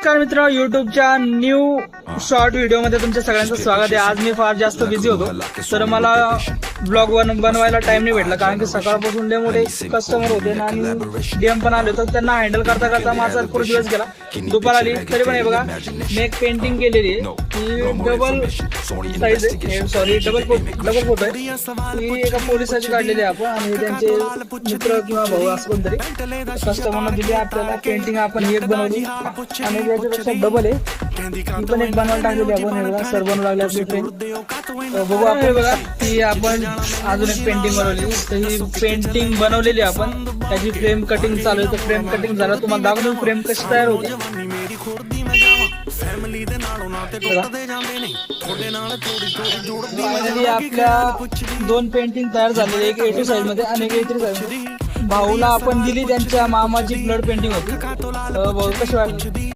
नमस्कार मित्र, युट्यूबच्या न्यू शॉर्ट व्हिडिओ मध्ये तुमच्या सगळ्यांचं स्वागत आहे। आज मी फार जास्त बिझी होतो, तर मला ब्लॉग बनवायला टाइम नाही भेटला, कारण की सकाळपासून लय मोठे कस्टमर होते आणि डीएम पण आले होते। त्यांना हँडल करता करता माझा पूर्ण दिवस गेला। दुपार आली तरी पण हे बघा, मी एक पेंटिंग केलेली आहे, ती डबल साईज आहे, सॉरी डबल फोटो आहे। ती एका पोलिसाची काढलेली आहे आपण, आणि त्यांचे मित्र किंवा भाऊ असं कोणतरी कस्टमरला दिली आपल्याला पेंटिंग। आपण एक बनवली आणि त्याच्यापेक्षा डबल आहे, ती पण एक बनवायला टाकलेली आपण। हे बघा सर बनवू लागले आपली फ्रेम, बघू आपण। बघा ती आपण अजून एक पेंटिंग बनवली, तर ही पेंटिंग बनवलेली आपण, त्याची फ्रेम कटिंग चालू आहे। तर फ्रेम कटिंग झालं, तुम्हाला दाखवून फ्रेम कशी तयार होते। फायनली आपल्या दोन पेंटिंग तयार झालेली, एक A2 साईज मध्ये आणि एक A3 साईज मध्ये। भाऊला आपण दिली, त्यांच्या मामाची ब्लड पेंटिंग होती। भाऊ कशी वाटली?